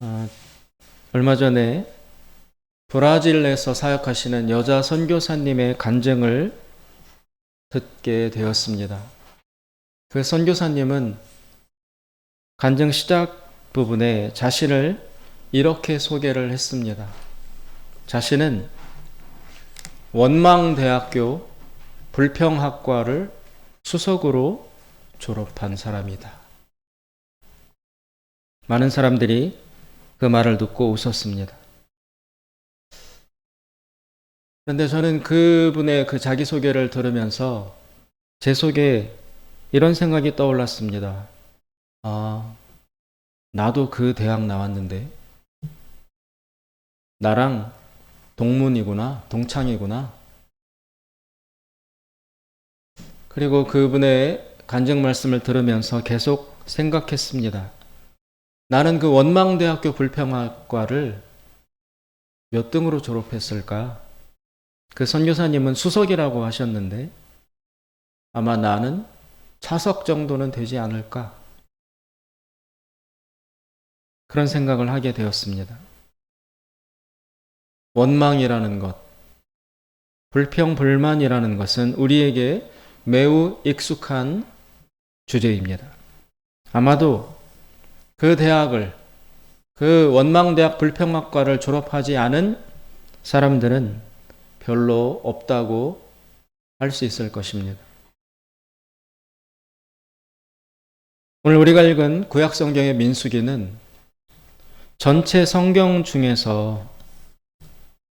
아, 얼마 전에 브라질에서 사역하시는 여자 선교사님의 간증을 듣게 되었습니다. 그 선교사님은 간증 시작 부분에 자신을 이렇게 소개를 했습니다. 자신은 원망대학교 불평학과를 수석으로 졸업한 사람이다. 많은 사람들이 그 말을 듣고 웃었습니다. 그런데 저는 그분의 그 자기소개를 들으면서 제 속에 이런 생각이 떠올랐습니다. 아, 나도 그 대학 나왔는데 나랑 동문이구나, 동창이구나. 그리고 그분의 간증 말씀을 들으면서 계속 생각했습니다. 나는 그 원망대학교 불평학과를 몇 등으로 졸업했을까? 그 선교사님은 수석이라고 하셨는데 아마 나는 차석 정도는 되지 않을까? 그런 생각을 하게 되었습니다. 원망이라는 것, 불평, 불만이라는 것은 우리에게 매우 익숙한 주제입니다. 아마도 그 대학을, 그 원망대학 불평학과를 졸업하지 않은 사람들은 별로 없다고 할 수 있을 것입니다. 오늘 우리가 읽은 구약성경의 민수기는 전체 성경 중에서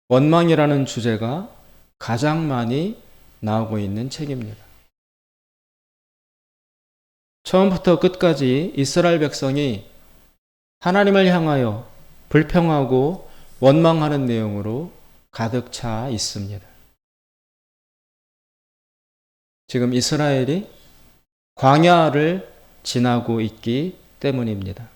원망이라는 주제가 가장 많이 나오고 있는 책입니다. 처음부터 끝까지 이스라엘 백성이 하나님을 향하여 불평하고 원망하는 내용으로 가득 차 있습니다. 지금 이스라엘이 광야를 지나고 있기 때문입니다.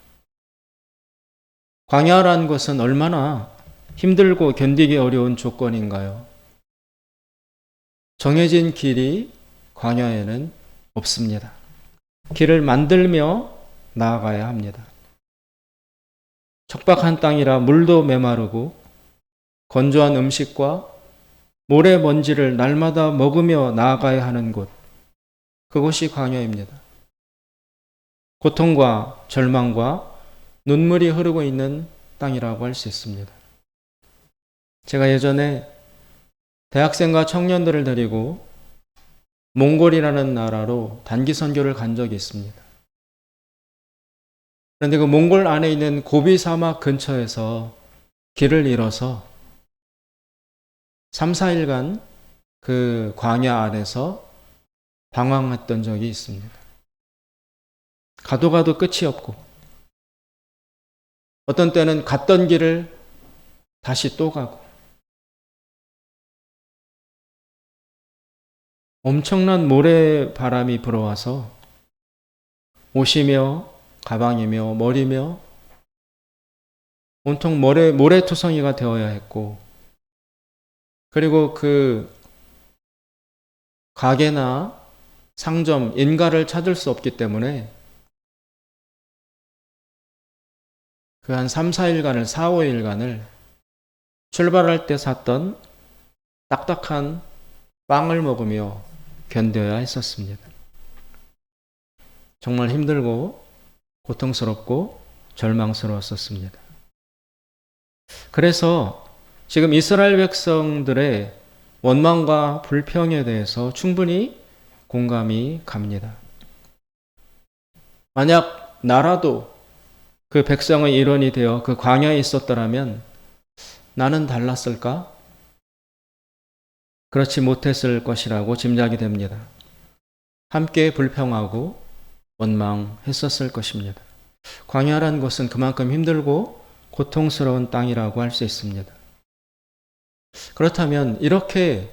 광야라는 것은 얼마나 힘들고 견디기 어려운 조건인가요? 정해진 길이 광야에는 없습니다. 길을 만들며 나아가야 합니다. 척박한 땅이라 물도 메마르고 건조한 음식과 모래먼지를 날마다 먹으며 나아가야 하는 곳, 그곳이 광야입니다. 고통과 절망과 눈물이 흐르고 있는 땅이라고 할 수 있습니다. 제가 예전에 대학생과 청년들을 데리고 몽골이라는 나라로 단기 선교를 간 적이 있습니다. 그런데 그 몽골 안에 있는 고비 사막 근처에서 길을 잃어서 3, 4일간 그 광야 안에서 방황했던 적이 있습니다. 가도 가도 끝이 없고 어떤 때는 갔던 길을 다시 또 가고 엄청난 모래바람이 불어와서 옷이며 가방이며 머리며 온통 모래투성이가 되어야 했고, 그리고 그 가게나 상점, 인가를 찾을 수 없기 때문에 그 한 3, 4일간을, 4, 5일간을 출발할 때 샀던 딱딱한 빵을 먹으며 견뎌야 했었습니다. 정말 힘들고 고통스럽고 절망스러웠었습니다. 그래서 지금 이스라엘 백성들의 원망과 불평에 대해서 충분히 공감이 갑니다. 만약 나라도 그 백성의 일원이 되어 그 광야에 있었더라면 나는 달랐을까? 그렇지 못했을 것이라고 짐작이 됩니다. 함께 불평하고 원망했었을 것입니다. 광야란 것은 그만큼 힘들고 고통스러운 땅이라고 할 수 있습니다. 그렇다면 이렇게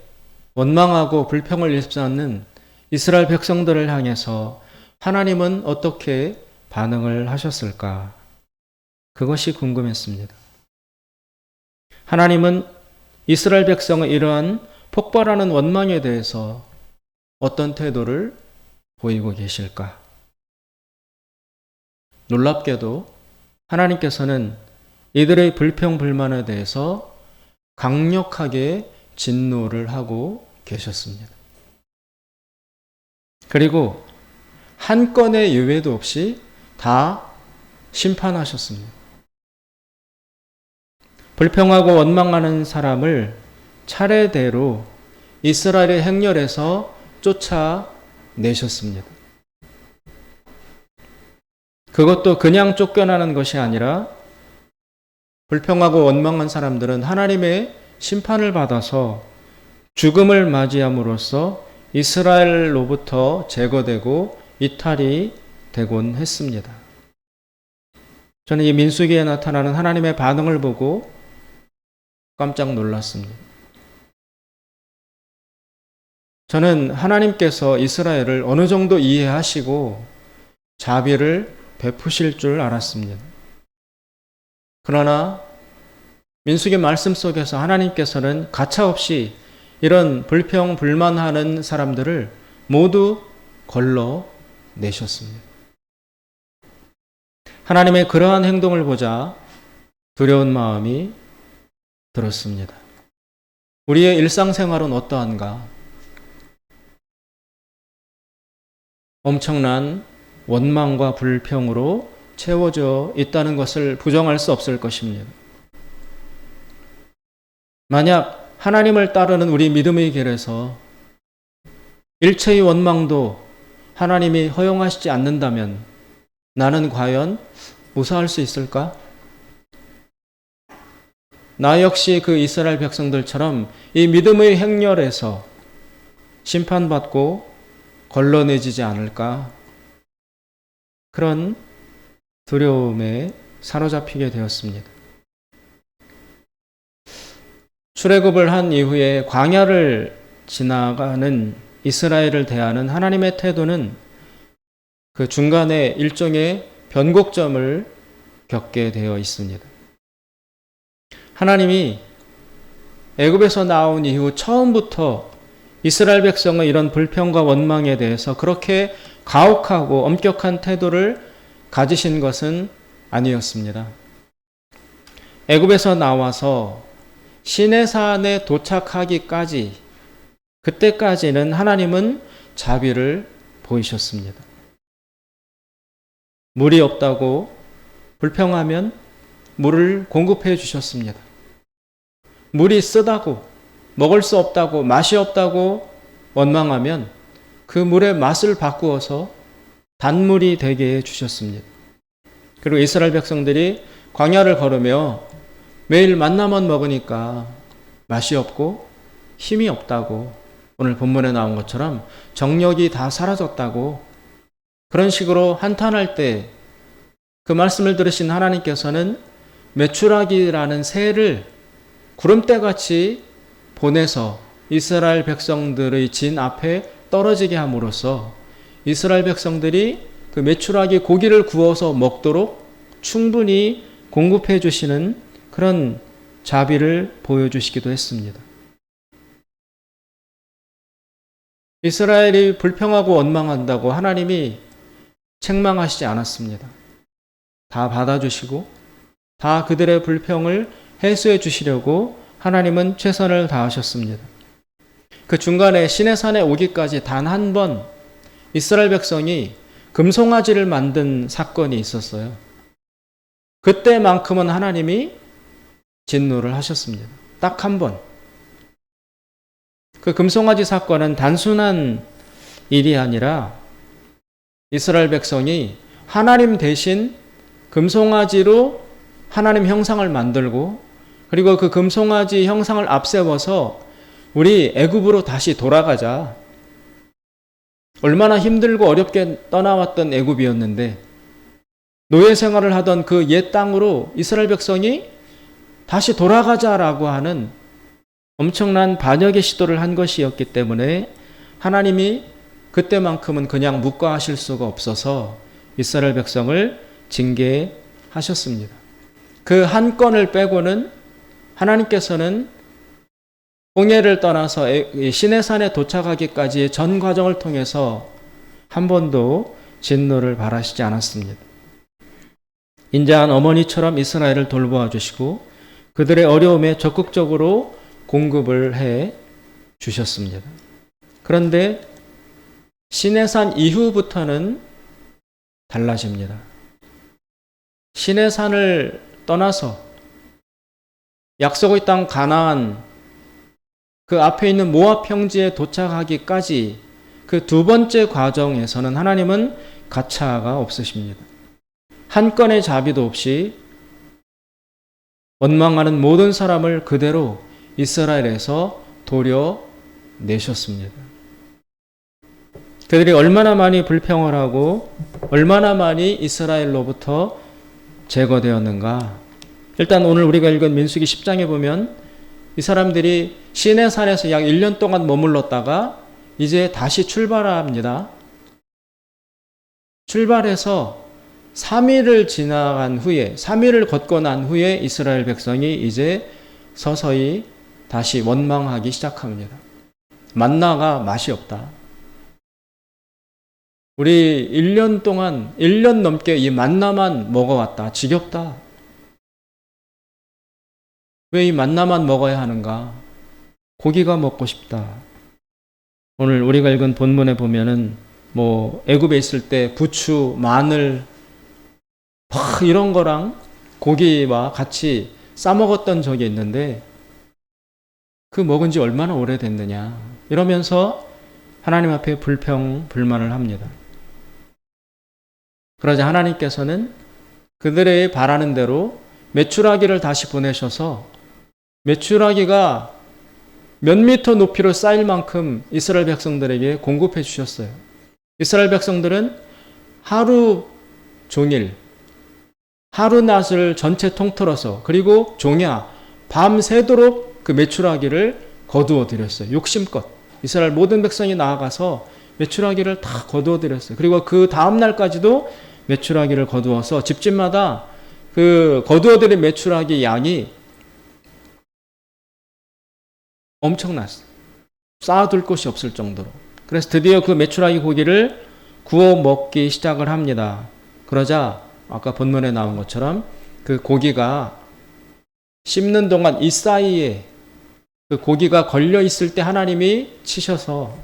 원망하고 불평을 일삼는 이스라엘 백성들을 향해서 하나님은 어떻게 반응을 하셨을까? 그것이 궁금했습니다. 하나님은 이스라엘 백성의 이러한 폭발하는 원망에 대해서 어떤 태도를 보이고 계실까? 놀랍게도 하나님께서는 이들의 불평, 불만에 대해서 강력하게 진노를 하고 계셨습니다. 그리고 한 건의 예외도 없이 다 심판하셨습니다. 불평하고 원망하는 사람을 차례대로 이스라엘의 행렬에서 쫓아내셨습니다. 그것도 그냥 쫓겨나는 것이 아니라 불평하고 원망한 사람들은 하나님의 심판을 받아서 죽음을 맞이함으로써 이스라엘로부터 제거되고 이탈이 되곤 했습니다. 저는 이 민수기에 나타나는 하나님의 반응을 보고 깜짝 놀랐습니다. 저는 하나님께서 이스라엘을 어느 정도 이해하시고 자비를 베푸실 줄 알았습니다. 그러나 민수기 말씀 속에서 하나님께서는 가차없이 이런 불평, 불만하는 사람들을 모두 걸러내셨습니다. 하나님의 그러한 행동을 보자 두려운 마음이 들었습니다. 우리의 일상생활은 어떠한가? 엄청난 원망과 불평으로 채워져 있다는 것을 부정할 수 없을 것입니다. 만약 하나님을 따르는 우리 믿음의 길에서 일체의 원망도 하나님이 허용하시지 않는다면 나는 과연 무사할 수 있을까? 나 역시 그 이스라엘 백성들처럼 이 믿음의 행렬에서 심판받고 걸러내지지 않을까? 그런 두려움에 사로잡히게 되었습니다. 출애굽을 한 이후에 광야를 지나가는 이스라엘을 대하는 하나님의 태도는 그 중간에 일종의 변곡점을 겪게 되어 있습니다. 하나님이 애굽에서 나온 이후 처음부터 이스라엘 백성의 이런 불평과 원망에 대해서 그렇게 가혹하고 엄격한 태도를 가지신 것은 아니었습니다. 애굽에서 나와서 시내산에 도착하기까지 그때까지는 하나님은 자비를 보이셨습니다. 물이 없다고 불평하면 물을 공급해 주셨습니다. 물이 쓰다고 먹을 수 없다고 맛이 없다고 원망하면 그 물의 맛을 바꾸어서 단물이 되게 해주셨습니다. 그리고 이스라엘 백성들이 광야를 걸으며 매일 만나만 먹으니까 맛이 없고 힘이 없다고, 오늘 본문에 나온 것처럼 정력이 다 사라졌다고, 그런 식으로 한탄할 때 그 말씀을 들으신 하나님께서는 메추라기라는 새를 구름대같이 보내서 이스라엘 백성들의 진 앞에 떨어지게 함으로써 이스라엘 백성들이 그 메추라기 고기를 구워서 먹도록 충분히 공급해 주시는 그런 자비를 보여주시기도 했습니다. 이스라엘이 불평하고 원망한다고 하나님이 책망하시지 않았습니다. 다 받아주시고 다 그들의 불평을 해소해 주시려고 하나님은 최선을 다하셨습니다. 그 중간에 시내산에 오기까지 단 한 번 이스라엘 백성이 금송아지를 만든 사건이 있었어요. 그때만큼은 하나님이 진노를 하셨습니다. 딱 한 번. 그 금송아지 사건은 단순한 일이 아니라 이스라엘 백성이 하나님 대신 금송아지로 하나님 형상을 만들고, 그리고 그 금송아지 형상을 앞세워서 우리 애굽으로 다시 돌아가자. 얼마나 힘들고 어렵게 떠나왔던 애굽이었는데 노예 생활을 하던 그 옛 땅으로 이스라엘 백성이 다시 돌아가자라고 하는 엄청난 반역의 시도를 한 것이었기 때문에 하나님이 그때만큼은 그냥 묵과하실 수가 없어서 이스라엘 백성을 징계하셨습니다. 그 한 건을 빼고는 하나님께서는 홍해를 떠나서 시내산에 도착하기까지의 전 과정을 통해서 한 번도 진노를 바라시지 않았습니다. 인자한 어머니처럼 이스라엘을 돌보아 주시고 그들의 어려움에 적극적으로 공급을 해 주셨습니다. 그런데 시내산 이후부터는 달라집니다. 시내산을 떠나서 약속의 땅 가나안 그 앞에 있는 모압 평지에 도착하기까지 그 두 번째 과정에서는 하나님은 가차가 없으십니다. 한 건의 자비도 없이 원망하는 모든 사람을 그대로 이스라엘에서 도려내셨습니다. 그들이 얼마나 많이 불평을 하고 얼마나 많이 이스라엘로부터 제거되었는가. 일단 오늘 우리가 읽은 민수기 10장에 보면 이 사람들이 시내산에서 약 1년 동안 머물렀다가 이제 다시 출발합니다. 출발해서 3일을 지나간 후에 3일을 걷고 난 후에 이스라엘 백성이 이제 서서히 다시 원망하기 시작합니다. 만나가 맛이 없다. 우리 1년 동안 1년 넘게 이 만나만 먹어왔다. 지겹다. 왜 이 만나만 먹어야 하는가? 고기가 먹고 싶다. 오늘 우리가 읽은 본문에 보면은 애굽에 있을 때 부추, 마늘 이런 거랑 고기와 같이 싸먹었던 적이 있는데 그 먹은 지 얼마나 오래됐느냐 이러면서 하나님 앞에 불평불만을 합니다. 그러자 하나님께서는 그들의 바라는 대로 메추라기를 다시 보내셔서 메추라기가 몇 미터 높이로 쌓일 만큼 이스라엘 백성들에게 공급해 주셨어요. 이스라엘 백성들은 하루 종일 하루낮을 전체 통틀어서 그리고 종야 밤새도록 그 메추라기를 거두어 드렸어요. 욕심껏 이스라엘 모든 백성이 나아가서 메추라기를 다 거두어 드렸어요. 그리고 그 다음 날까지도 메추라기를 거두어서 집집마다 그 거두어 드린 메추라기 양이 엄청났어요. 쌓아둘 곳이 없을 정도로. 그래서 드디어 그 메추라기 고기를 구워 먹기 시작을 합니다. 그러자 아까 본문에 나온 것처럼 그 고기가 씹는 동안 이 사이에 그 고기가 걸려 있을 때 하나님이 치셔서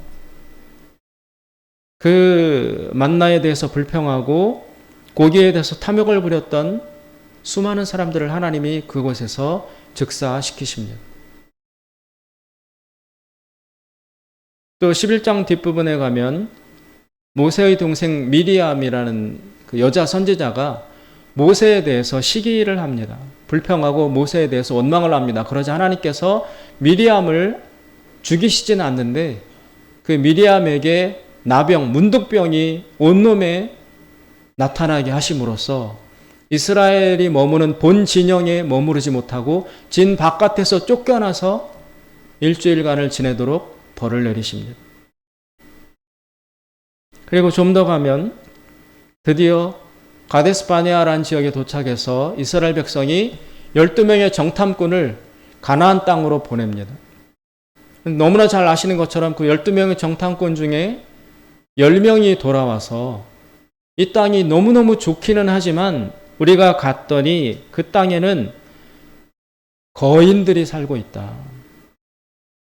그 만나에 대해서 불평하고 고기에 대해서 탐욕을 부렸던 수많은 사람들을 하나님이 그곳에서 즉사시키십니다. 또 11장 뒷부분에 가면 모세의 동생 미리암이라는 그 여자 선지자가 모세에 대해서 시기를 합니다. 불평하고 모세에 대해서 원망을 합니다. 그러자 하나님께서 미리암을 죽이시지는 않는데 그 미리암에게 나병, 문득병이 온몸에 나타나게 하심으로써 이스라엘이 머무는 본 진영에 머무르지 못하고 진 바깥에서 쫓겨나서 일주일간을 지내도록 벌을 내리십니다. 그리고 좀 더 가면 드디어 가데스 바네아라는 지역에 도착해서 이스라엘 백성이 12명의 정탐꾼을 가나안 땅으로 보냅니다. 너무나 잘 아시는 것처럼 그 12명의 정탐꾼 중에 10명이 돌아와서 이 땅이 너무너무 좋기는 하지만 우리가 갔더니 그 땅에는 거인들이 살고 있다.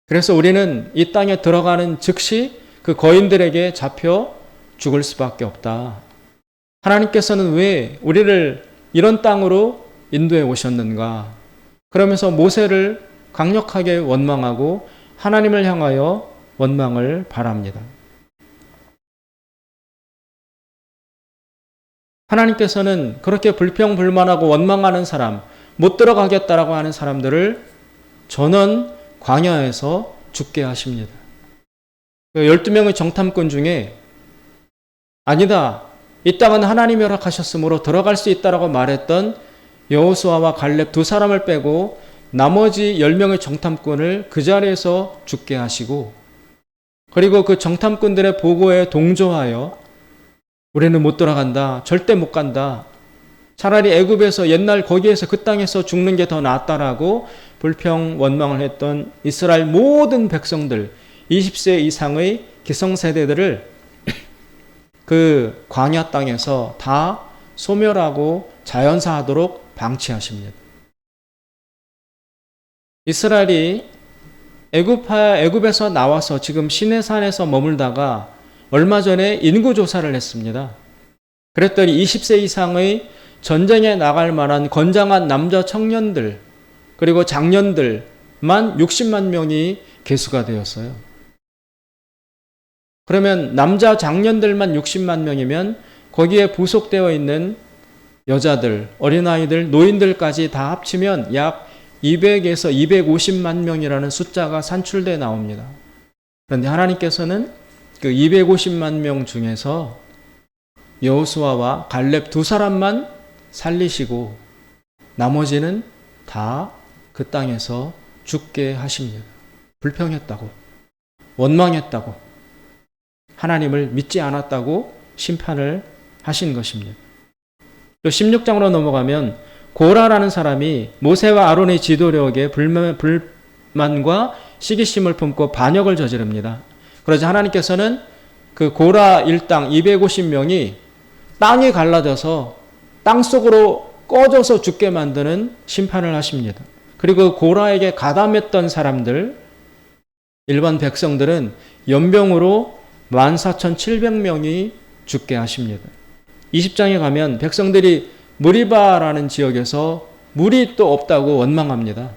그래서 우리는 이 땅에 들어가는 즉시 그 거인들에게 잡혀 죽을 수밖에 없다. 하나님께서는 왜 우리를 이런 땅으로 인도해 오셨는가? 그러면서 모세를 강력하게 원망하고 하나님을 향하여 원망을 바랍니다. 하나님께서는 그렇게 불평불만하고 원망하는 사람, 못 들어가겠다라고 하는 사람들을 전원 광야에서 죽게 하십니다. 12명의 정탐꾼 중에 아니다, 이 땅은 하나님이 허락하셨으므로 들어갈 수 있다라고 말했던 여호수아와 갈렙 두 사람을 빼고 나머지 10명의 정탐꾼을 그 자리에서 죽게 하시고 그리고 그 정탐꾼들의 보고에 동조하여 우리는 못 들어간다, 절대 못 간다, 차라리 애굽에서 옛날 거기에서 그 땅에서 죽는 게 더 낫다라고 불평 원망을 했던 이스라엘 모든 백성들 20세 이상의 기성세대들을 그 광야 땅에서 다 소멸하고 자연사하도록 방치하십니다. 이스라엘이 애굽에서 나와서 지금 시내산에서 머물다가 얼마 전에 인구조사를 했습니다. 그랬더니 20세 이상의 전쟁에 나갈 만한 건장한 남자 청년들 그리고 장년들만 60만 명이 계수가 되었어요. 그러면 남자 장년들만 60만 명이면 거기에 부속되어 있는 여자들, 어린아이들, 노인들까지 다 합치면 약 200에서 250만 명이라는 숫자가 산출돼 나옵니다. 그런데 하나님께서는 그 250만 명 중에서 여호수아와 갈렙 두 사람만 살리시고 나머지는 다 그 땅에서 죽게 하십니다. 불평했다고, 원망했다고, 하나님을 믿지 않았다고 심판을 하신 것입니다. 또 16장으로 넘어가면 고라라는 사람이 모세와 아론의 지도력에 불만과 시기심을 품고 반역을 저지릅니다. 그러자 하나님께서는 그 고라 일당 250명이 땅이 갈라져서 땅 속으로 꺼져서 죽게 만드는 심판을 하십니다. 그리고 고라에게 가담했던 사람들, 일반 백성들은 연병으로 14,700명이 죽게 하십니다. 20장에 가면 백성들이 무리바라는 지역에서 물이 또 없다고 원망합니다.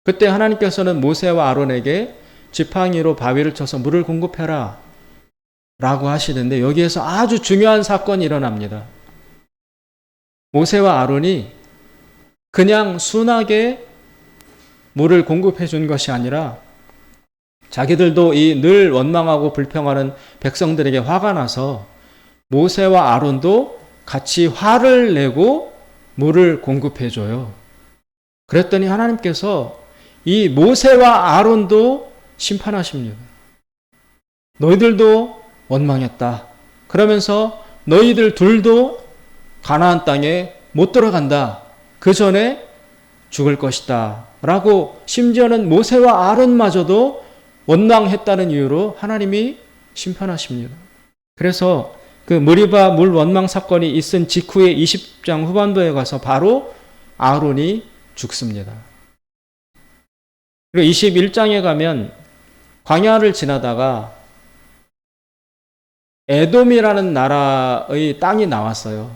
그때 하나님께서는 모세와 아론에게 지팡이로 바위를 쳐서 물을 공급해라 라고 하시는데 여기에서 아주 중요한 사건이 일어납니다. 모세와 아론이 그냥 순하게 물을 공급해 준 것이 아니라 자기들도 이 늘 원망하고 불평하는 백성들에게 화가 나서 모세와 아론도 같이 화를 내고 물을 공급해 줘요. 그랬더니 하나님께서 이 모세와 아론도 심판하십니다. 너희들도 원망했다. 그러면서 너희들 둘도 가나안 땅에 못 들어간다. 그 전에 죽을 것이다. 라고 심지어는 모세와 아론마저도 원망했다는 이유로 하나님이 심판하십니다. 그래서 그 무리바 물 원망 사건이 있은 직후에 20장 후반부에 가서 바로 아론이 죽습니다. 그리고 21장에 가면 광야를 지나다가 에돔이라는 나라의 땅이 나왔어요.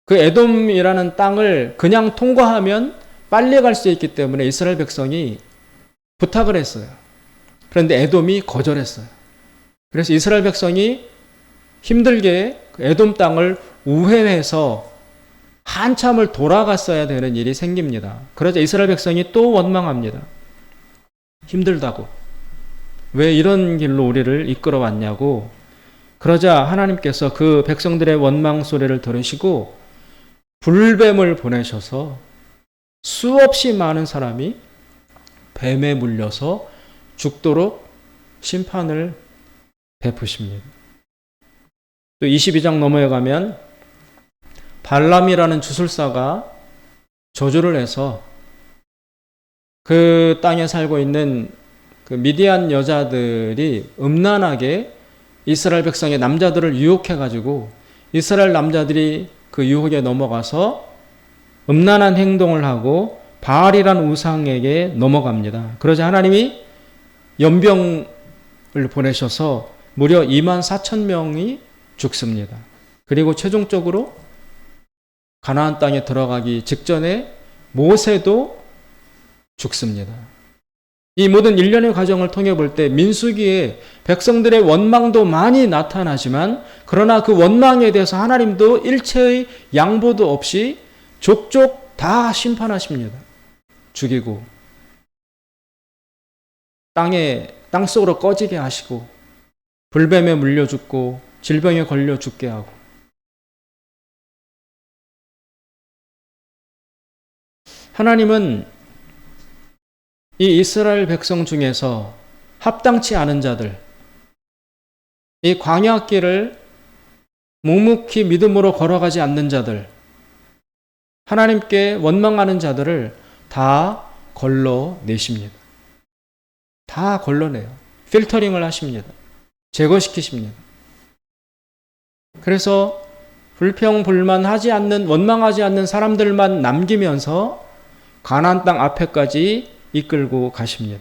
그 에돔이라는 땅을 그냥 통과하면 빨리 갈 수 있기 때문에 이스라엘 백성이 부탁을 했어요. 그런데 에돔이 거절했어요. 그래서 이스라엘 백성이 힘들게 에돔 땅을 우회해서 한참을 돌아갔어야 되는 일이 생깁니다. 그러자 이스라엘 백성이 또 원망합니다. 힘들다고. 왜 이런 길로 우리를 이끌어 왔냐고. 그러자 하나님께서 그 백성들의 원망 소리를 들으시고 불뱀을 보내셔서 수없이 많은 사람이 뱀에 물려서 죽도록 심판을 베푸십니다. 또 22장 넘어가면 발람이라는 주술사가 저주를 해서 그 땅에 살고 있는 그 미디안 여자들이 음란하게 이스라엘 백성의 남자들을 유혹해가지고 이스라엘 남자들이 그 유혹에 넘어가서 음란한 행동을 하고 바알이라는 우상에게 넘어갑니다. 그러자 하나님이 연병을 보내셔서 무려 24,000명이 죽습니다. 그리고 최종적으로 가나안 땅에 들어가기 직전에 모세도 죽습니다. 이 모든 일련의 과정을 통해 볼 때 민수기에 백성들의 원망도 많이 나타나지만 그러나 그 원망에 대해서 하나님도 일체의 양보도 없이 족족 다 심판하십니다. 죽이고 땅 속으로 꺼지게 하시고 불뱀에 물려 죽고 질병에 걸려 죽게 하고 하나님은 이 이스라엘 백성 중에서 합당치 않은 자들, 이 광야길을 묵묵히 믿음으로 걸어가지 않는 자들, 하나님께 원망하는 자들을 다 걸러내십니다. 다 걸러내요. 필터링을 하십니다. 제거시키십니다. 그래서 불평불만하지 않는, 원망하지 않는 사람들만 남기면서 가나안 땅 앞에까지 이끌고 가십니다.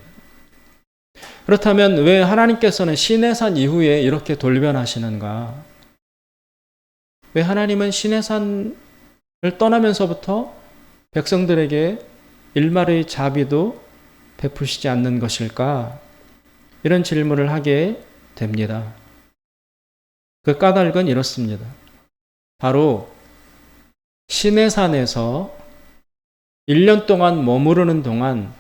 그렇다면 왜 하나님께서는 시내산 이후에 이렇게 돌변하시는가? 왜 하나님은 시내산을 떠나면서부터 백성들에게 일말의 자비도 베푸시지 않는 것일까? 이런 질문을 하게 됩니다. 그 까닭은 이렇습니다. 바로 시내산에서 1년 동안 머무르는 동안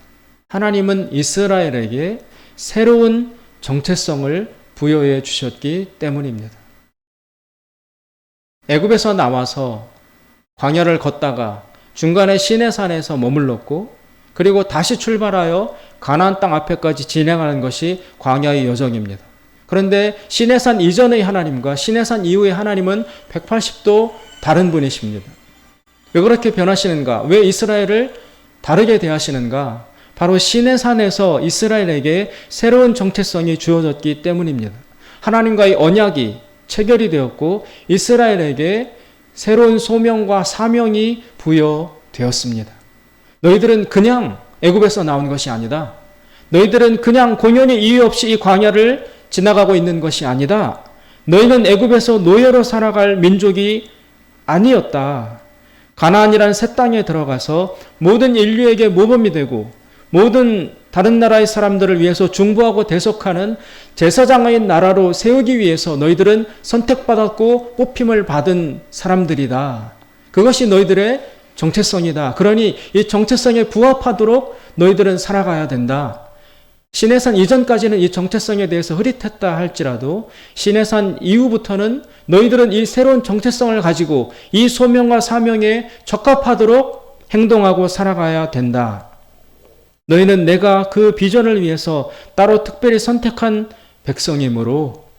하나님은 이스라엘에게 새로운 정체성을 부여해 주셨기 때문입니다. 애굽에서 나와서 광야를 걷다가 중간에 시내산에서 머물렀고 그리고 다시 출발하여 가나안 땅 앞에까지 진행하는 것이 광야의 여정입니다. 그런데 시내산 이전의 하나님과 시내산 이후의 하나님은 180도 다른 분이십니다. 왜 그렇게 변하시는가? 왜 이스라엘을 다르게 대하시는가? 바로 시내산에서 이스라엘에게 새로운 정체성이 주어졌기 때문입니다. 하나님과의 언약이 체결이 되었고 이스라엘에게 새로운 소명과 사명이 부여되었습니다. 너희들은 그냥 애굽에서 나온 것이 아니다. 너희들은 그냥 공연히 이유 없이 이 광야를 지나가고 있는 것이 아니다. 너희는 애굽에서 노예로 살아갈 민족이 아니었다. 가나안이라는 새 땅에 들어가서 모든 인류에게 모범이 되고 모든 다른 나라의 사람들을 위해서 중보하고 대속하는 제사장의 나라로 세우기 위해서 너희들은 선택받았고 뽑힘을 받은 사람들이다. 그것이 너희들의 정체성이다. 그러니 이 정체성에 부합하도록 너희들은 살아가야 된다. 시내산 이전까지는 이 정체성에 대해서 흐릿했다 할지라도 시내산 이후부터는 너희들은 이 새로운 정체성을 가지고 이 소명과 사명에 적합하도록 행동하고 살아가야 된다. 너희는 내가 그 비전을 위해서 따로 특별히 선택한 백성이므로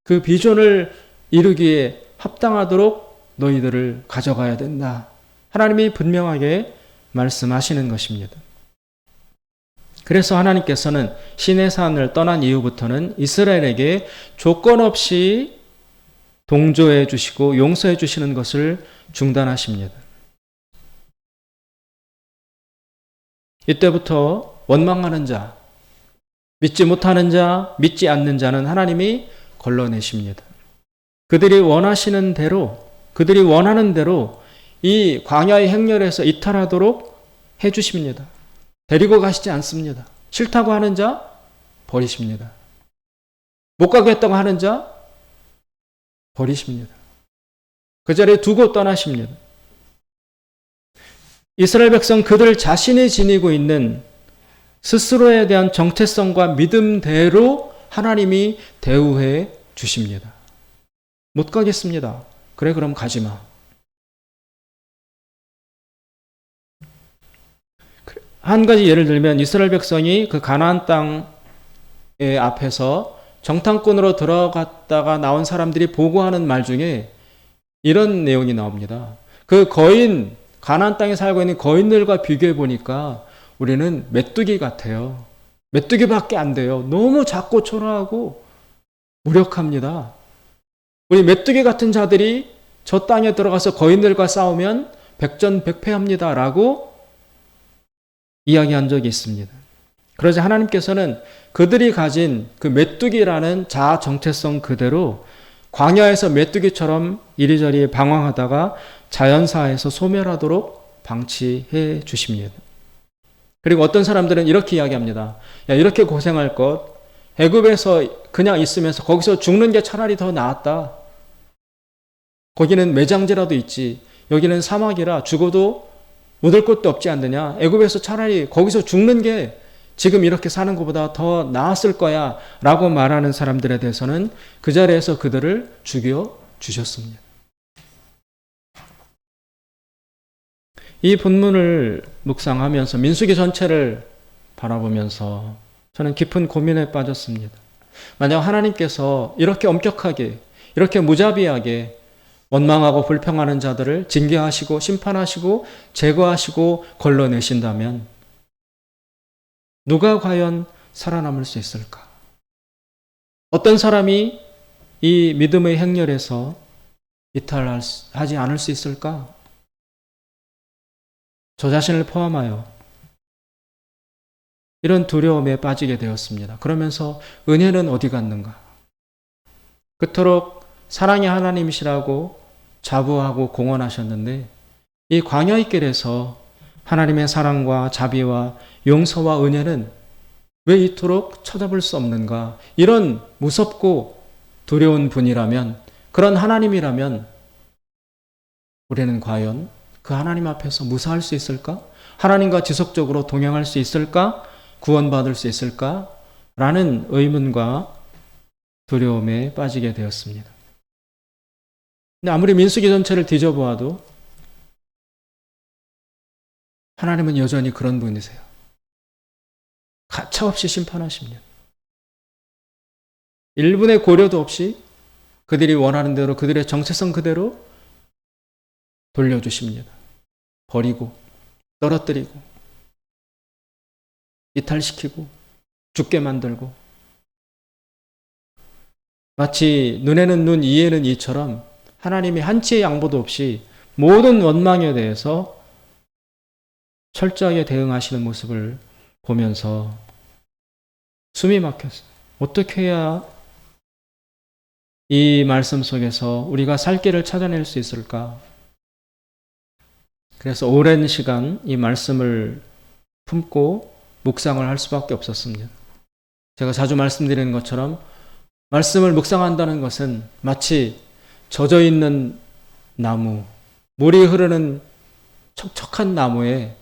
그 비전을 이루기에 합당하도록 너희들을 가져가야 된다. 하나님이 분명하게 말씀하시는 것입니다. 그래서 하나님께서는 시내산을 떠난 이후부터는 이스라엘에게 조건 없이 동조해 주시고 용서해 주시는 것을 중단하십니다. 이때부터 원망하는 자, 믿지 못하는 자, 믿지 않는 자는 하나님이 걸러내십니다. 그들이 원하시는 대로, 그들이 원하는 대로 이 광야의 행렬에서 이탈하도록 해주십니다. 데리고 가시지 않습니다. 싫다고 하는 자 버리십니다. 못 가겠다고 하는 자 버리십니다. 그 자리에 두고 떠나십니다. 이스라엘 백성 그들 자신이 지니고 있는 스스로에 대한 정체성과 믿음대로 하나님이 대우해 주십니다. 못 가겠습니다. 그래, 그럼 가지 마. 한 가지 예를 들면 이스라엘 백성이 그 가나안 땅의 앞에서 정탐꾼으로 들어갔다가 나온 사람들이 보고하는 말 중에 이런 내용이 나옵니다. 그 거인, 가나안 땅에 살고 있는 거인들과 비교해 보니까 우리는 메뚜기 같아요. 메뚜기밖에 안 돼요. 너무 작고 초라하고 무력합니다. 우리 메뚜기 같은 자들이 저 땅에 들어가서 거인들과 싸우면 백전백패합니다. 라고 이야기한 적이 있습니다. 그러자 하나님께서는 그들이 가진 그 메뚜기라는 자아 정체성 그대로 광야에서 메뚜기처럼 이리저리 방황하다가 자연사에서 소멸하도록 방치해 주십니다. 그리고 어떤 사람들은 이렇게 이야기합니다. 야, 이렇게 고생할 것 애굽에서 그냥 있으면서 거기서 죽는 게 차라리 더 나았다. 거기는 매장지라도 있지. 여기는 사막이라 죽어도 묻을 곳도 없지 않느냐. 애굽에서 차라리 거기서 죽는 게 지금 이렇게 사는 것보다 더 나았을 거야 라고 말하는 사람들에 대해서는 그 자리에서 그들을 죽여 주셨습니다. 이 본문을 묵상하면서 민수기 전체를 바라보면서 저는 깊은 고민에 빠졌습니다. 만약 하나님께서 이렇게 엄격하게, 이렇게 무자비하게 원망하고 불평하는 자들을 징계하시고 심판하시고 제거하시고 걸러내신다면 누가 과연 살아남을 수 있을까? 어떤 사람이 이 믿음의 행렬에서 이탈하지 않을 수 있을까? 저 자신을 포함하여 이런 두려움에 빠지게 되었습니다. 그러면서 은혜는 어디 갔는가? 그토록 사랑의 하나님이시라고 자부하고 공언하셨는데 이 광야의 길에서 하나님의 사랑과 자비와 용서와 은혜는 왜 이토록 찾아볼 수 없는가? 이런 무섭고 두려운 분이라면, 그런 하나님이라면 우리는 과연 그 하나님 앞에서 무사할 수 있을까? 하나님과 지속적으로 동행할 수 있을까? 구원받을 수 있을까? 라는 의문과 두려움에 빠지게 되었습니다. 근데 아무리 민수기 전체를 뒤져보아도 하나님은 여전히 그런 분이세요. 가차없이 심판하십니다. 1분의 고려도 없이 그들이 원하는 대로 그들의 정체성 그대로 돌려주십니다. 버리고 떨어뜨리고 이탈시키고 죽게 만들고 마치 눈에는 눈, 이에는 이처럼 하나님이 한치의 양보도 없이 모든 원망에 대해서 철저하게 대응하시는 모습을 보면서 숨이 막혔어요. 어떻게 해야 이 말씀 속에서 우리가 살 길을 찾아낼 수 있을까? 그래서 오랜 시간 이 말씀을 품고 묵상을 할 수밖에 없었습니다. 제가 자주 말씀드리는 것처럼 말씀을 묵상한다는 것은 마치 젖어 있는 나무, 물이 흐르는 촉촉한 나무에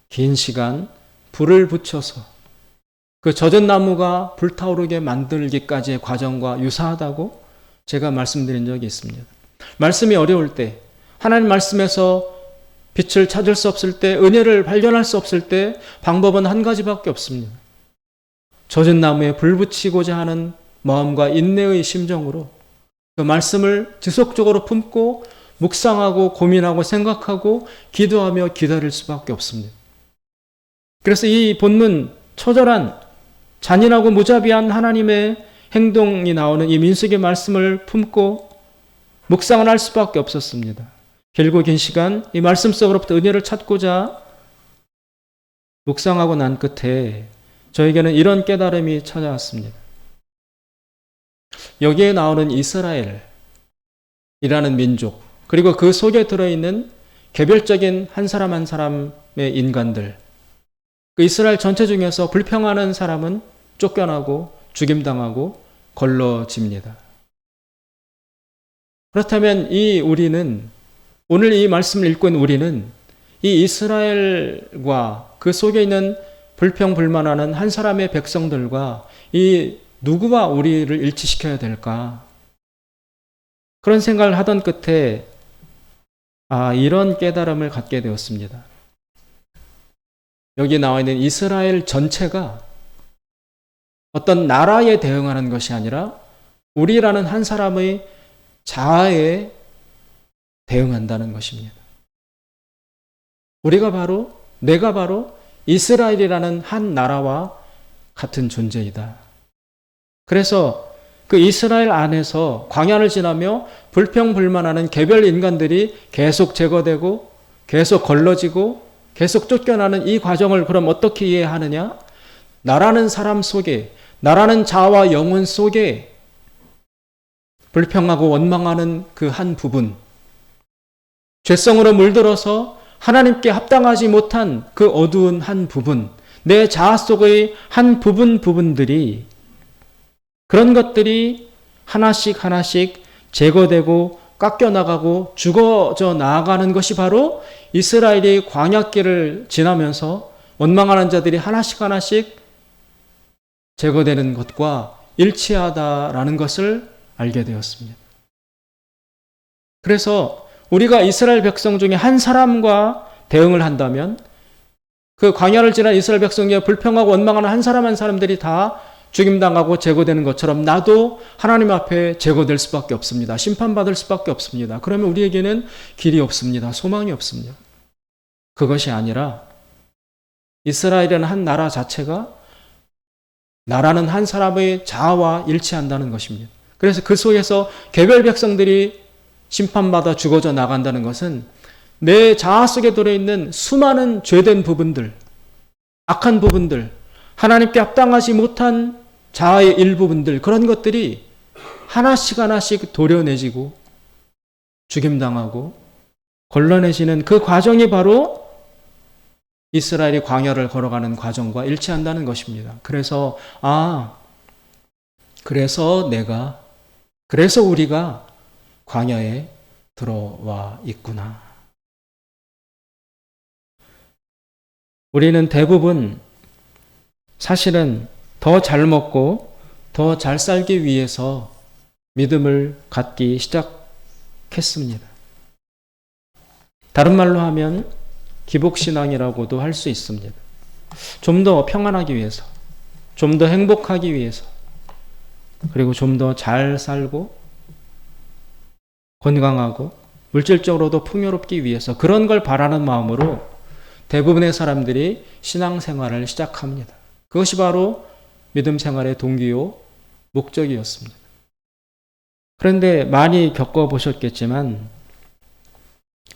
긴 시간 불을 붙여서 그 젖은 나무가 불타오르게 만들기까지의 과정과 유사하다고 제가 말씀드린 적이 있습니다. 말씀이 어려울 때, 하나님 말씀에서 빛을 찾을 수 없을 때, 은혜를 발견할 수 없을 때 방법은 한 가지밖에 없습니다. 젖은 나무에 불 붙이고자 하는 마음과 인내의 심정으로 그 말씀을 지속적으로 품고 묵상하고 고민하고 생각하고 기도하며 기다릴 수밖에 없습니다. 그래서 이 본문 처절한 잔인하고 무자비한 하나님의 행동이 나오는 이 민수기 말씀을 품고 묵상을 할 수밖에 없었습니다. 길고 긴 시간 이 말씀 속으로부터 은혜를 찾고자 묵상하고 난 끝에 저에게는 이런 깨달음이 찾아왔습니다. 여기에 나오는 이스라엘이라는 민족, 그리고 그 속에 들어있는 개별적인 한 사람 한 사람의 인간들, 그 이스라엘 전체 중에서 불평하는 사람은 쫓겨나고 죽임당하고 걸러집니다. 그렇다면 우리는, 오늘 이 말씀을 읽고 있는 우리는 이 이스라엘과 그 속에 있는 불평불만하는 한 사람의 백성들과 이 누구와 우리를 일치시켜야 될까? 그런 생각을 하던 끝에 이런 깨달음을 갖게 되었습니다. 여기 나와 있는 이스라엘 전체가 어떤 나라에 대응하는 것이 아니라 우리라는 한 사람의 자아에 대응한다는 것입니다. 내가 바로 이스라엘이라는 한 나라와 같은 존재이다. 그래서 그 이스라엘 안에서 광야를 지나며 불평불만하는 개별 인간들이 계속 제거되고 계속 걸러지고 계속 쫓겨나는 이 과정을 그럼 어떻게 이해하느냐? 나라는 사람 속에, 나라는 자아와 영혼 속에 불평하고 원망하는 그 한 부분, 죄성으로 물들어서 하나님께 합당하지 못한 그 어두운 한 부분, 내 자아 속의 한 부분들이, 그런 것들이 하나씩 하나씩 제거되고 깎여나가고 죽어져 나아가는 것이 바로 이스라엘이 광야길을 지나면서 원망하는 자들이 하나씩 하나씩 제거되는 것과 일치하다라는 것을 알게 되었습니다. 그래서 우리가 이스라엘 백성 중에 한 사람과 대응을 한다면 그 광야를 지난 이스라엘 백성 중에 불평하고 원망하는 한 사람 한 사람들이 다 죽임당하고 제거되는 것처럼 나도 하나님 앞에 제거될 수밖에 없습니다. 심판받을 수밖에 없습니다. 그러면 우리에게는 길이 없습니다. 소망이 없습니다. 그것이 아니라 이스라엘이라는 한 나라 자체가 나라는 한 사람의 자아와 일치한다는 것입니다. 그래서 그 속에서 개별 백성들이 심판받아 죽어져 나간다는 것은 내 자아 속에 들어있는 수많은 죄된 부분들, 악한 부분들, 하나님께 합당하지 못한 자아의 일부분들, 그런 것들이 하나씩 하나씩 도려내지고 죽임당하고 걸러내지는 그 과정이 바로 이스라엘이 광야를 걸어가는 과정과 일치한다는 것입니다. 그래서 그래서 우리가 광야에 들어와 있구나. 우리는 대부분 사실은 더 잘 먹고 더 잘 살기 위해서 믿음을 갖기 시작했습니다. 다른 말로 하면 기복신앙이라고도 할 수 있습니다. 좀 더 평안하기 위해서, 좀 더 행복하기 위해서, 그리고 좀 더 잘 살고 건강하고 물질적으로도 풍요롭기 위해서 그런 걸 바라는 마음으로 대부분의 사람들이 신앙생활을 시작합니다. 그것이 바로 믿음 생활의 동기요 목적이었습니다. 그런데 많이 겪어보셨겠지만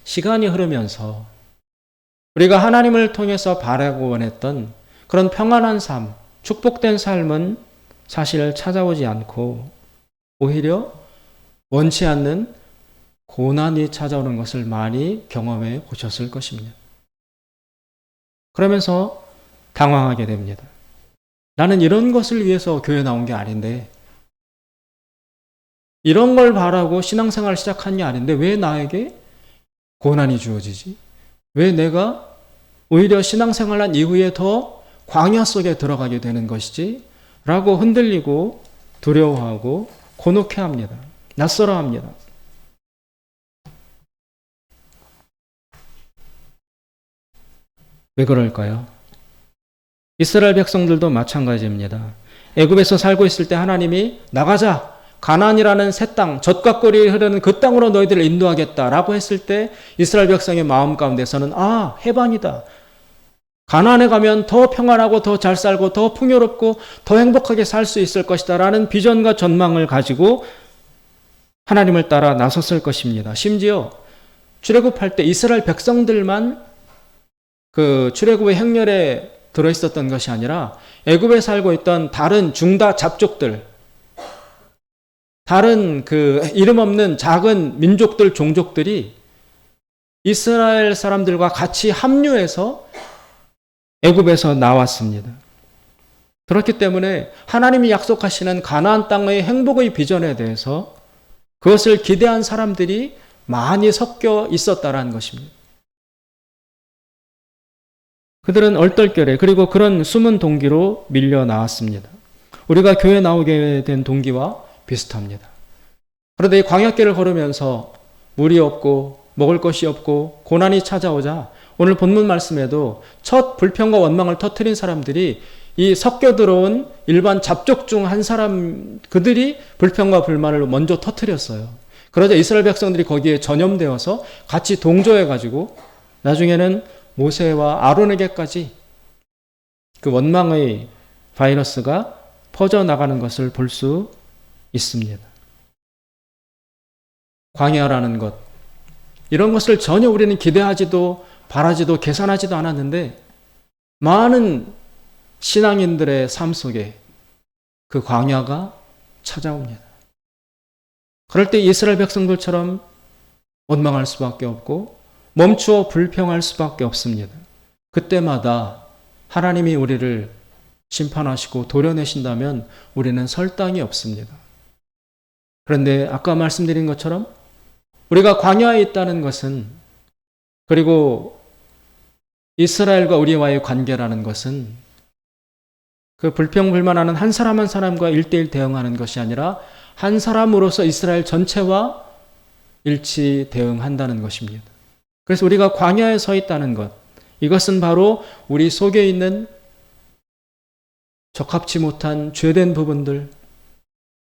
시간이 흐르면서 우리가 하나님을 통해서 바라고 원했던 그런 평안한 삶, 축복된 삶은 사실 찾아오지 않고 오히려 원치 않는 고난이 찾아오는 것을 많이 경험해 보셨을 것입니다. 그러면서 당황하게 됩니다. 나는 이런 것을 위해서 교회 나온 게 아닌데, 이런 걸 바라고 신앙생활을 시작한 게 아닌데 왜 나에게 고난이 주어지지? 왜 내가 오히려 신앙생활한 이후에 더 광야 속에 들어가게 되는 것이지? 라고 흔들리고 두려워하고 곤혹해합니다. 낯설어합니다. 왜 그럴까요? 이스라엘 백성들도 마찬가지입니다. 애굽에서 살고 있을 때 하나님이 나가자, 가나안이라는 새 땅, 젖과 꿀이 흐르는 그 땅으로 너희들을 인도하겠다라고 했을 때 이스라엘 백성의 마음 가운데서는 해방이다. 가나안에 가면 더 평안하고 더 잘 살고 더 풍요롭고 더 행복하게 살 수 있을 것이다 라는 비전과 전망을 가지고 하나님을 따라 나섰을 것입니다. 심지어 출애굽할 때 이스라엘 백성들만 그 출애굽의 행렬에 들어있었던 것이 아니라 애굽에 살고 있던 다른 중다 잡족들, 다른 그 이름 없는 작은 민족들, 종족들이 이스라엘 사람들과 같이 합류해서 애굽에서 나왔습니다. 그렇기 때문에 하나님이 약속하시는 가나안 땅의 행복의 비전에 대해서 그것을 기대한 사람들이 많이 섞여 있었다라는 것입니다. 그들은 얼떨결에 그리고 그런 숨은 동기로 밀려 나왔습니다. 우리가 교회 나오게 된 동기와 비슷합니다. 그런데 이 광야길을 걸으면서 물이 없고 먹을 것이 없고 고난이 찾아오자 오늘 본문 말씀에도 첫 불평과 원망을 터뜨린 사람들이 이 섞여 들어온 일반 잡족 중 한 사람, 그들이 불평과 불만을 먼저 터뜨렸어요. 그러자 이스라엘 백성들이 거기에 전염되어서 같이 동조해가지고 나중에는 모세와 아론에게까지 그 원망의 바이러스가 퍼져나가는 것을 볼 수 있습니다. 광야라는 것, 이런 것을 전혀 우리는 기대하지도 바라지도 계산하지도 않았는데 많은 신앙인들의 삶 속에 그 광야가 찾아옵니다. 그럴 때 이스라엘 백성들처럼 원망할 수밖에 없고 멈추어 불평할 수밖에 없습니다. 그때마다 하나님이 우리를 심판하시고 도려내신다면 우리는 설 땅이 없습니다. 그런데 아까 말씀드린 것처럼 우리가 광야에 있다는 것은, 그리고 이스라엘과 우리와의 관계라는 것은 그 불평불만하는 한 사람 한 사람과 1대1 대응하는 것이 아니라 한 사람으로서 이스라엘 전체와 일치 대응한다는 것입니다. 그래서 우리가 광야에 서 있다는 것, 이것은 바로 우리 속에 있는 적합치 못한 죄된 부분들,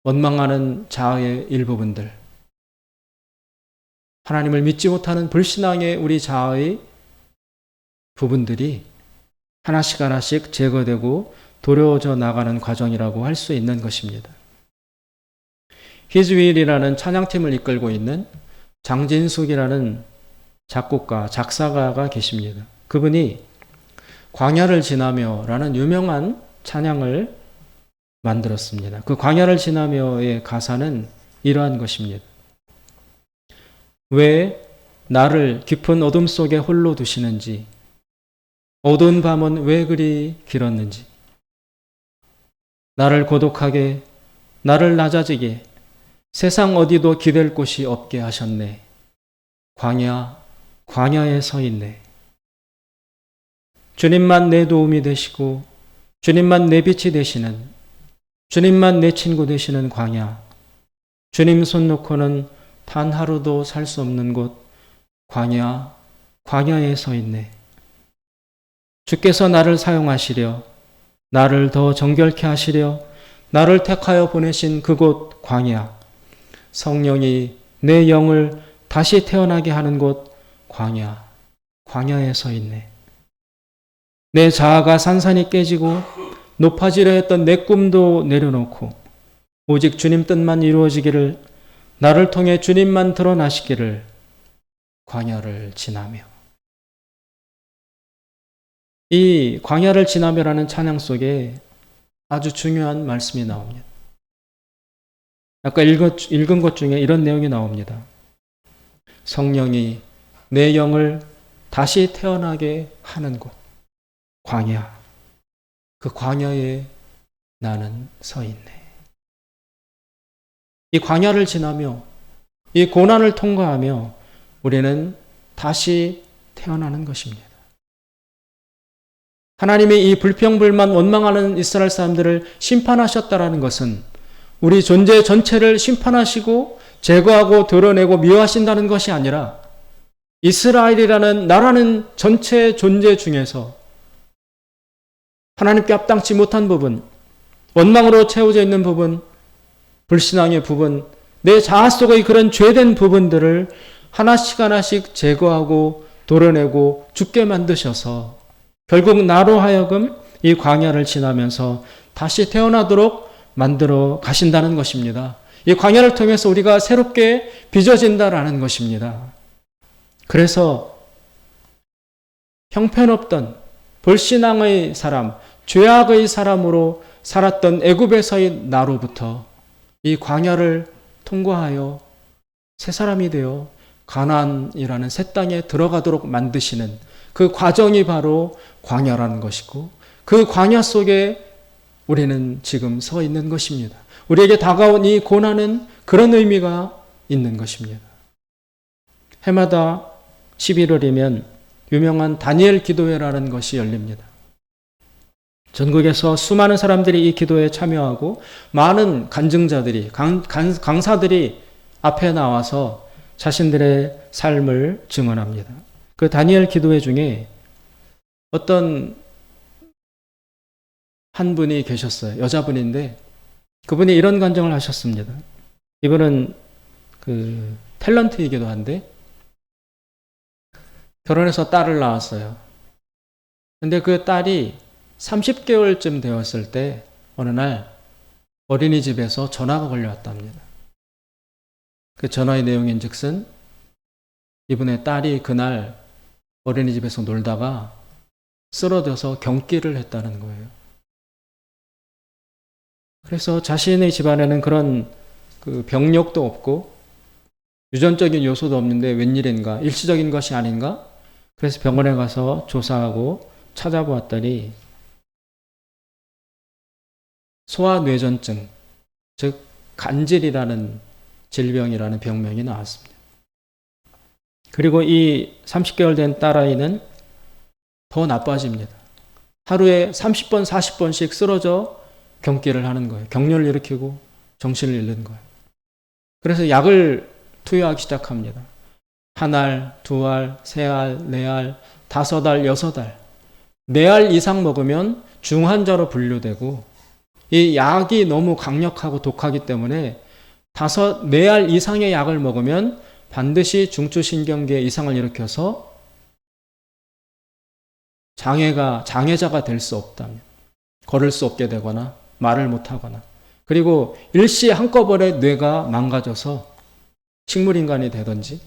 원망하는 자아의 일부분들, 하나님을 믿지 못하는 불신앙의 우리 자아의 부분들이 하나씩 하나씩 제거되고 도려져 나가는 과정이라고 할 수 있는 것입니다. His Will이라는 찬양팀을 이끌고 있는 장진숙이라는 작곡가, 작사가가 계십니다. 그분이 광야를 지나며라는 유명한 찬양을 만들었습니다. 그 광야를 지나며의 가사는 이러한 것입니다. 왜 나를 깊은 어둠 속에 홀로 두시는지, 어두운 밤은 왜 그리 길었는지, 나를 고독하게, 나를 낮아지게, 세상 어디도 기댈 곳이 없게 하셨네. 광야에 서 있네. 주님만 내 도움이 되시고, 주님만 내 빛이 되시는, 주님만 내 친구 되시는 광야, 주님 손 놓고는 단 하루도 살 수 없는 곳, 광야에 서 있네. 주께서 나를 사용하시려, 나를 더 정결케 하시려, 나를 택하여 보내신 그곳 광야, 성령이 내 영을 다시 태어나게 하는 곳 광야에 서 있네. 내 자아가 산산이 깨지고 높아지려 했던 내 꿈도 내려놓고 오직 주님 뜻만 이루어지기를, 나를 통해 주님만 드러나시기를, 광야를 지나며. 이 광야를 지나며라는 찬양 속에 아주 중요한 말씀이 나옵니다. 아까 읽은 것 중에 이런 내용이 나옵니다. 성령이 내 영을 다시 태어나게 하는 곳, 광야. 그 광야에 나는 서 있네. 이 광야를 지나며 이 고난을 통과하며 우리는 다시 태어나는 것입니다. 하나님이 이 불평불만 원망하는 이스라엘 사람들을 심판하셨다라는 것은 우리 존재 전체를 심판하시고 제거하고 드러내고 미워하신다는 것이 아니라 이스라엘이라는 나라는 전체 존재 중에서 하나님께 합당치 못한 부분, 원망으로 채워져 있는 부분, 불신앙의 부분, 내 자아 속의 그런 죄된 부분들을 하나씩 제거하고 도려내고 죽게 만드셔서 결국 나로 하여금 이 광야를 지나면서 다시 태어나도록 만들어 가신다는 것입니다. 이 광야를 통해서 우리가 새롭게 빚어진다라는 것입니다. 그래서 형편없던 불신앙의 사람, 죄악의 사람으로 살았던 애굽에서의 나로부터 이 광야를 통과하여 새 사람이 되어 가나안이라는 새 땅에 들어가도록 만드시는 그 과정이 바로 광야라는 것이고, 그 광야 속에 우리는 지금 서 있는 것입니다. 우리에게 다가온 이 고난은 그런 의미가 있는 것입니다. 해마다 11월이면 유명한 다니엘 기도회라는 것이 열립니다. 전국에서 수많은 사람들이 이 기도에 참여하고 많은 간증자들이, 강사들이 앞에 나와서 자신들의 삶을 증언합니다. 그 다니엘 기도회 중에 어떤 한 분이 계셨어요. 여자분인데 그분이 이런 간증을 하셨습니다. 이분은 그 탤런트이기도 한데 결혼해서 딸을 낳았어요. 근데 그 딸이 30개월쯤 되었을 때 어느 날 어린이집에서 전화가 걸려왔답니다. 그 전화의 내용인 즉슨 이분의 딸이 그날 어린이집에서 놀다가 쓰러져서 경기를 했다는 거예요. 그래서 자신의 집안에는 그런 그 병력도 없고 유전적인 요소도 없는데 웬일인가, 일시적인 것이 아닌가? 그래서 병원에 가서 조사하고 찾아보았더니 소아뇌전증, 즉 간질이라는 질병이라는 병명이 나왔습니다. 그리고 이 30개월 된 딸아이는 더 나빠집니다. 하루에 30번, 40번씩 쓰러져 경기를 하는 거예요. 경련을 일으키고 정신을 잃는 거예요. 그래서 약을 투여하기 시작합니다. 한 알, 두 알, 세 알, 네 알, 다섯 알, 여섯 알. 네 알 이상 먹으면 중환자로 분류되고 이 약이 너무 강력하고 독하기 때문에 네 알 이상의 약을 먹으면 반드시 중추신경계에 이상을 일으켜서 장애자가 될 수 없다면 걸을 수 없게 되거나 말을 못하거나 그리고 일시 한꺼번에 뇌가 망가져서 식물인간이 되든지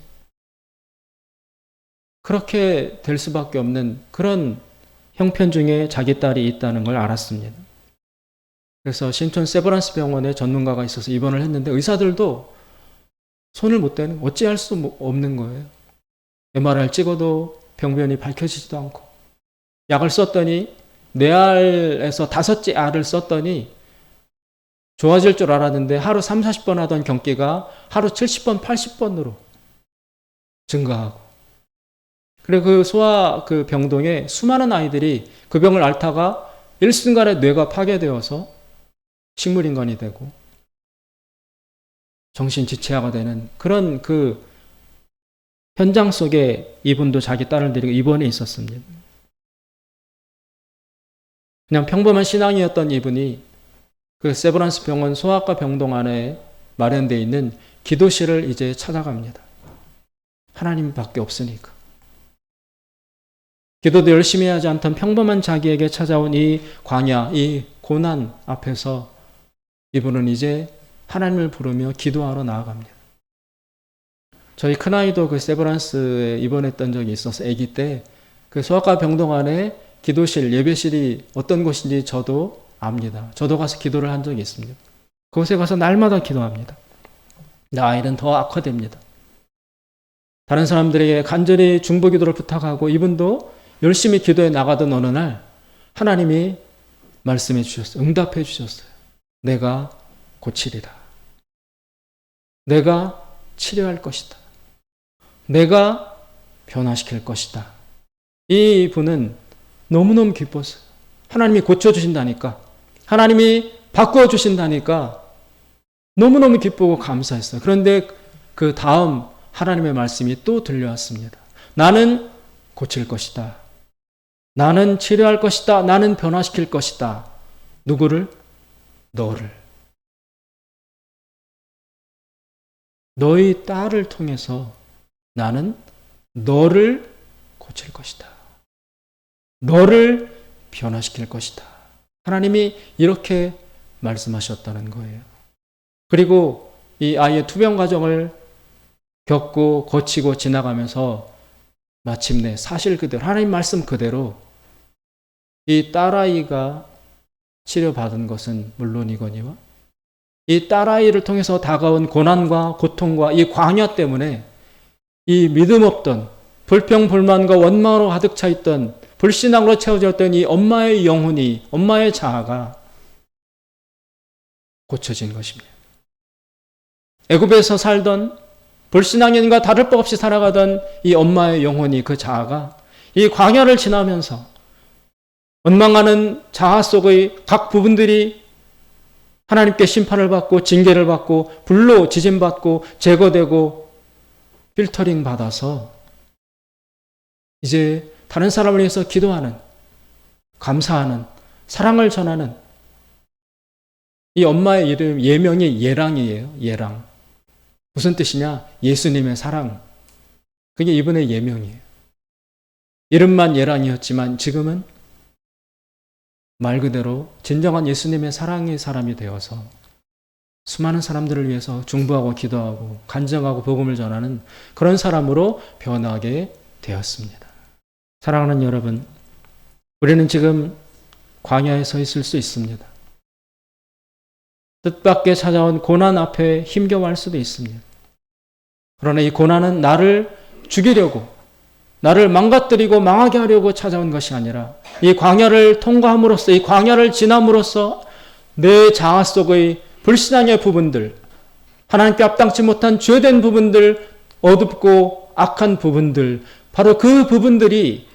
그렇게 될 수밖에 없는 그런 형편 중에 자기 딸이 있다는 걸 알았습니다. 그래서 신촌 세브란스 병원에 전문가가 있어서 입원을 했는데 의사들도 손을 못 대는, 어찌할 수 없는 거예요. MRI를 찍어도 병변이 밝혀지지도 않고, 약을 썼더니 4알에서 5째 알을 썼더니 좋아질 줄 알았는데 하루 3, 40번 하던 경기가 하루 70번, 80번으로 증가하고, 그리고 그 소아 그 병동에 수많은 아이들이 그 병을 앓다가 일순간에 뇌가 파괴되어서 식물인간이 되고 정신지체화가 되는 그런 그 현장 속에 이분도 자기 딸을 데리고 입원해 있었습니다. 그냥 평범한 신앙이었던 이분이 그 세브란스 병원 소아과 병동 안에 마련되어 있는 기도실을 이제 찾아갑니다. 하나님밖에 없으니까. 기도도 열심히 하지 않던 평범한 자기에게 찾아온 이 광야, 이 고난 앞에서 이분은 이제 하나님을 부르며 기도하러 나아갑니다. 저희 큰아이도 그 세브란스에 입원했던 적이 있어서 아기 때 그 소아과 병동 안에 기도실, 예배실이 어떤 곳인지 저도 압니다. 저도 가서 기도를 한 적이 있습니다. 그곳에 가서 날마다 기도합니다. 아이는 더 악화됩니다. 다른 사람들에게 간절히 중보 기도를 부탁하고 이분도 열심히 기도해 나가던 어느 날 하나님이 말씀해 주셨어요. 응답해 주셨어요. 내가 고치리라. 내가 치료할 것이다. 내가 변화시킬 것이다. 이 분은 너무너무 기뻤어요. 하나님이 고쳐주신다니까, 하나님이 바꾸어주신다니까 너무너무 기쁘고 감사했어요. 그런데 그 다음 하나님의 말씀이 또 들려왔습니다. 나는 고칠 것이다. 나는 치료할 것이다. 나는 변화시킬 것이다. 누구를? 너를. 너희 딸을 통해서 나는 너를 고칠 것이다. 너를 변화시킬 것이다. 하나님이 이렇게 말씀하셨다는 거예요. 그리고 이 아이의 투병 과정을 겪고 거치고 지나가면서 마침내 사실 그대로, 하나님 말씀 그대로 이 딸아이가 치료받은 것은 물론이거니와 이 딸아이를 통해서 다가온 고난과 고통과 이 광야 때문에 이 믿음 없던 불평불만과 원망으로 가득 차 있던 불신앙으로 채워졌던 이 엄마의 영혼이, 엄마의 자아가 고쳐진 것입니다. 애굽에서 살던 불신앙인과 다를 바 없이 살아가던 이 엄마의 영혼이, 그 자아가 이 광야를 지나면서 원망하는 자아 속의 각 부분들이 하나님께 심판을 받고 징계를 받고 불로 지짐받고 제거되고 필터링 받아서 이제 다른 사람을 위해서 기도하는, 감사하는, 사랑을 전하는 이 엄마의 이름, 예명이 예랑이에요. 예랑. 무슨 뜻이냐? 예수님의 사랑. 그게 이분의 예명이에요. 이름만 예랑이었지만 지금은 말 그대로 진정한 예수님의 사랑의 사람이 되어서 수많은 사람들을 위해서 중보하고 기도하고 간증하고 복음을 전하는 그런 사람으로 변하게 되었습니다. 사랑하는 여러분, 우리는 지금 광야에 서 있을 수 있습니다. 뜻밖의 찾아온 고난 앞에 힘겨워할 수도 있습니다. 그러나 이 고난은 나를 죽이려고, 나를 망가뜨리고 망하게 하려고 찾아온 것이 아니라 이 광야를 통과함으로써, 이 광야를 지남으로써 내 자아 속의 불신앙의 부분들, 하나님께 합당치 못한 죄된 부분들, 어둡고 악한 부분들, 바로 그 부분들이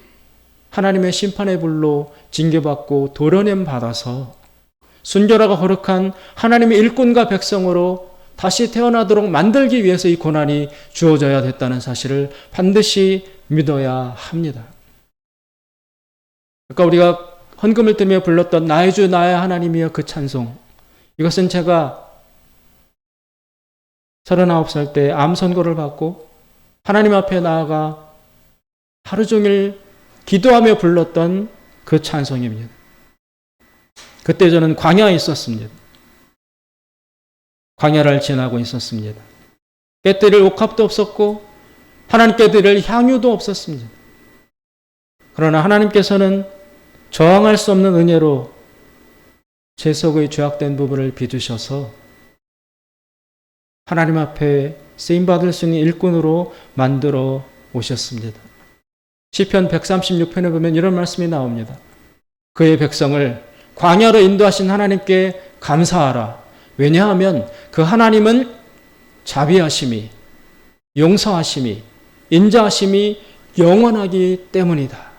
하나님의 심판의 불로 징계받고 도련님 받아서 순결하고 거룩한 하나님의 일꾼과 백성으로 다시 태어나도록 만들기 위해서 이 고난이 주어져야 됐다는 사실을 반드시 믿어야 합니다. 그러니까 우리가 헌금을 들며 불렀던 나의 주 나의 하나님이여 그 찬송, 이것은 제가 39살 때 암 선고를 받고 하나님 앞에 나아가 하루 종일 기도하며 불렀던 그 찬송입니다. 그때 저는 광야에 있었습니다. 광야를 지나고 있었습니다. 깨뜨릴 옥합도 없었고 하나님께 드릴 향유도 없었습니다. 그러나 하나님께서는 저항할 수 없는 은혜로 제 속의 죄악된 부분을 빚으셔서 하나님 앞에 쓰임받을 수 있는 일꾼으로 만들어 오셨습니다. 시편 136편에 보면 이런 말씀이 나옵니다. 그의 백성을 광야로 인도하신 하나님께 감사하라. 왜냐하면 그 하나님은 자비하심이, 용서하심이, 인자하심이 영원하기 때문이다.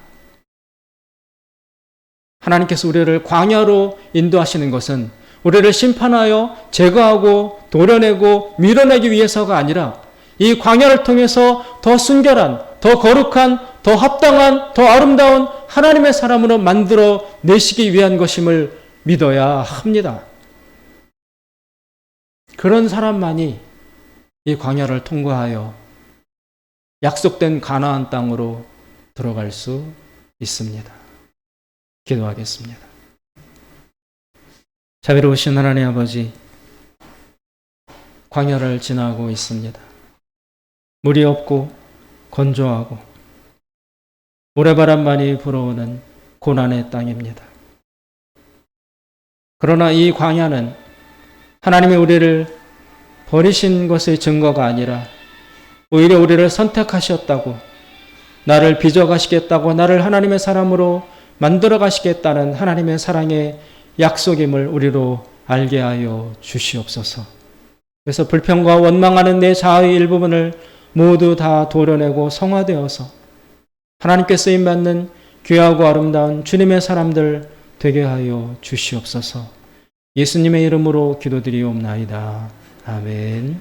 하나님께서 우리를 광야로 인도하시는 것은 우리를 심판하여 제거하고 도려내고 밀어내기 위해서가 아니라 이 광야를 통해서 더 순결한, 더 거룩한, 더 합당한, 더 아름다운 하나님의 사람으로 만들어 내시기 위한 것임을 믿어야 합니다. 그런 사람만이 이 광야를 통과하여 약속된 가나안 땅으로 들어갈 수 있습니다. 기도하겠습니다. 자비로우신 하나님 아버지, 광야를 지나고 있습니다. 물이 없고 건조하고 모래바람만이 불어오는 고난의 땅입니다. 그러나 이 광야는 하나님이 우리를 버리신 것의 증거가 아니라 오히려 우리를 선택하셨다고, 나를 빚어가시겠다고, 나를 하나님의 사람으로 만들어 가시겠다는 하나님의 사랑의 약속임을 우리로 알게 하여 주시옵소서. 그래서 불평과 원망하는 내 자아의 일부분을 모두 다 도려내고 성화되어서 하나님께 쓰임받는 귀하고 아름다운 주님의 사람들 되게 하여 주시옵소서. 예수님의 이름으로 기도드리옵나이다. 아멘.